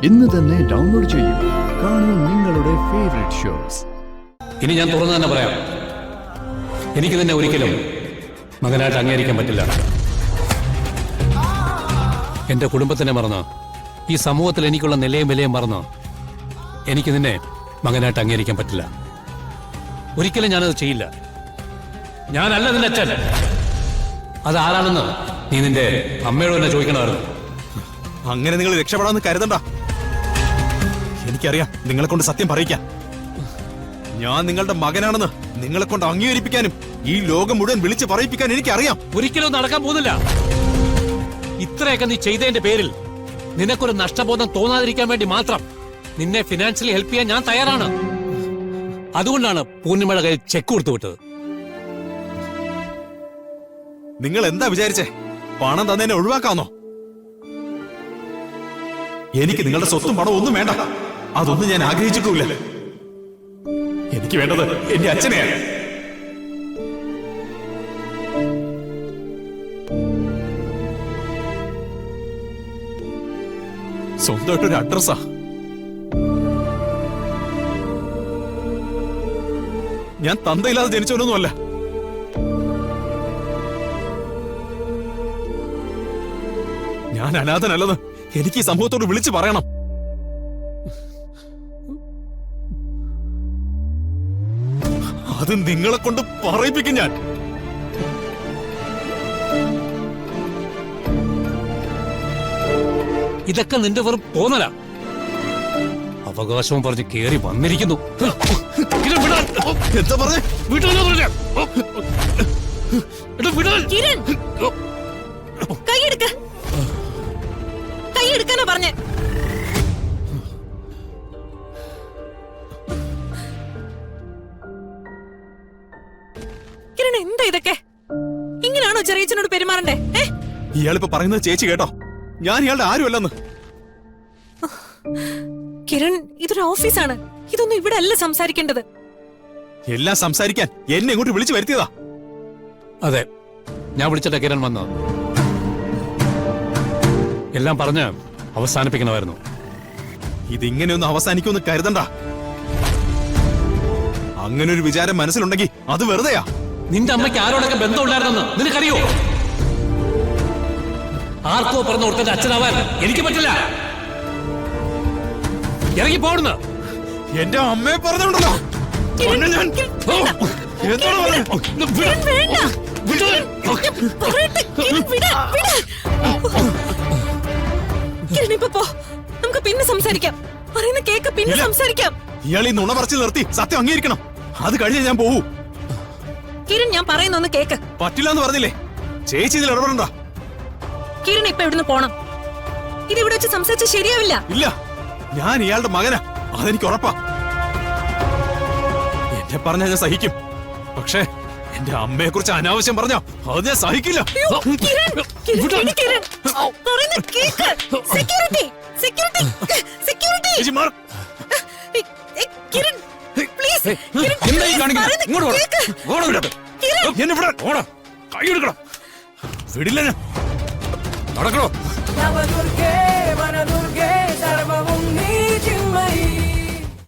ഇന്ന് തന്നെ ഡൗൺലോഡ് ചെയ്യൂ. കാണൂ നിങ്ങളുടെ ഫേവറേറ്റ് ഷോസ്. ഇനി ഞാൻ തുറന്നു തന്നെ പറയാം, എനിക്ക് തന്നെ ഒരിക്കലും മകനായിട്ട് അംഗീകരിക്കാൻ പറ്റില്ല. എന്റെ കുടുംബത്തിനെ മറന്ന്, ഈ സമൂഹത്തിൽ എനിക്കുള്ള നിലയും വിലയും മറന്ന് എനിക്ക് നിന്നെ മകനായിട്ട് അംഗീകരിക്കാൻ പറ്റില്ല. ഒരിക്കലും ഞാനത് ചെയ്യില്ല. ഞാനല്ല നിന്റെ അച്ഛൻ. അതാരാണെന്ന് നീ നിന്റെ അമ്മയോട് തന്നെ ചോദിക്കണമായിരുന്നു. അങ്ങനെ നിങ്ങൾ രക്ഷപ്പെടാമെന്ന് കരുതണ്ട. എനിക്കറിയാം നിങ്ങളെ കൊണ്ട് സത്യം പറയിക്കാൻ. ഞാൻ നിങ്ങളുടെ മകനാണെന്ന് നിങ്ങളെ കൊണ്ട് അംഗീകരിപ്പിക്കാനും ഈ ലോകം മുഴുവൻ വിളിച്ച് പറയിപ്പിക്കാൻ എനിക്കറിയാം. ഒരിക്കലും നടക്കാൻ പോകുന്നില്ല. ഇത്രയൊക്കെ നീ ചെയ്തതിന്റെ പേരിൽ നിനക്കൊരു നഷ്ടബോധം തോന്നാതിരിക്കാൻ വേണ്ടി മാത്രം നിന്നെ ഫിനാൻഷ്യലി ഹെൽപ്പ് ചെയ്യാൻ ഞാൻ തയ്യാറാണ്. അതുകൊണ്ടാണ് പൂർണിമയുടെ കയ്യിൽ ചെക്ക് കൊടുത്തു വിട്ടത്. നിങ്ങൾ എന്താ വിചാരിച്ചേ? പണം തന്നെ ഒഴിവാക്കാന്നോ? എനിക്ക് നിങ്ങളുടെ സ്വത്തും പണവും ഒന്നും വേണ്ട. അതൊന്നും ഞാൻ ആഗ്രഹിച്ചിട്ടുമില്ല. എനിക്ക് വേണ്ടത് എന്റെ അച്ഛനെയാണ്. സ്വന്തമായിട്ടൊരു അഡ്രസ്സാ. ഞാൻ തന്തയില്ലാതെ ജനിച്ചവനൊന്നുമല്ല. ഞാൻ അനാഥനല്ലെന്ന് എനിക്ക് ഈ സമൂഹത്തോട് വിളിച്ചു പറയണം. അത് നിങ്ങളെ കൊണ്ട് പറയിപ്പിക്കും ഞാൻ. ഇതൊക്കെ നിന്റെ വെറും തോന്നല. അവകാശവും പറഞ്ഞ് കേറി വന്നിരിക്കുന്നു. എന്താ പറഞ്ഞേ? കൈയെടുക്കാനാ പറഞ്ഞേ. കിരൺ, എന്താ ഇതൊക്കെ? ഇങ്ങനെയാണോ ചെറിയച്ഛനോട് പെരുമാറണ്ടേ? ഇയാളിപ്പോ പറയുന്നത് ചേച്ചി കേട്ടോ? ഞാൻ ഇയാളുടെ ആരുമല്ലെന്ന്. കിരൺ, ഇതൊരു ഓഫീസാണ്. ഇതൊന്നും ഇവിടെ അല്ല സംസാരിക്കേണ്ടത്. എല്ലാം സംസാരിക്കാൻ എന്നെ ഇങ്ങോട്ട് വിളിച്ചു വരുത്തിയതാ. അതെ, ഞാൻ വിളിച്ചിട്ട് കിരൺ വന്നു. എല്ലാം പറഞ്ഞ് അവസാനിപ്പിക്കണമായിരുന്നു. ഇതിങ്ങനെയൊന്നും അവസാനിക്കുമെന്ന് കരുതണ്ട. അങ്ങനെ ഒരു വിചാരം മനസ്സിലുണ്ടെങ്കിൽ അത് വെറുതെയാ. നിന്റെ അമ്മയ്ക്ക് ആരോടൊക്കെ ബന്ധമുണ്ടായിരുന്നെന്ന് നിനക്കറിയോ? ആർക്കോ പറഞ്ഞ ഓർത്തന്റെ അച്ഛനാവാൻ എനിക്ക് പറ്റില്ല. ഇറങ്ങി പോടുന്ന എന്റെ അമ്മയെ പറഞ്ഞുണ്ടല്ലോ. നമുക്ക് പിന്നെ സംസാരിക്കാം. പറയുന്ന കേക്ക് പിന്നെ സംസാരിക്കാം. ഇയാൾ ഈ നുണ പറച്ചിൽ നിർത്തി സത്യം അംഗീകരിക്കണം. അത് കഴിഞ്ഞ് ഞാൻ പോവൂ. കിരൺ, ഞാൻ പറയുന്നൊന്ന് കേക്ക്. പറ്റില്ല എന്ന് പറഞ്ഞില്ലേ? ചേച്ചി ഇതിൽ ഇടപെടണ്ട. കിരൺ, ഇപ്പൊ ഇവിടുന്ന് പോണം. ഇത് ഇവിടെ വെച്ച് സംസാരിച്ച ശരിയാവില്ല. ഇല്ല, ഞാൻ ഇയാളുടെ മകനാ, അതെനിക്ക് ഉറപ്പാ. എന്നെ പറഞ്ഞാൽ ഞാൻ സഹിക്കും. പക്ഷേ എന്റെ അമ്മയെ കുറിച്ച് അനാവശ്യം പറഞ്ഞോ അത് ഞാൻ സഹിക്കില്ല. വിടില്ല ഞാൻ. നടക്കണോ?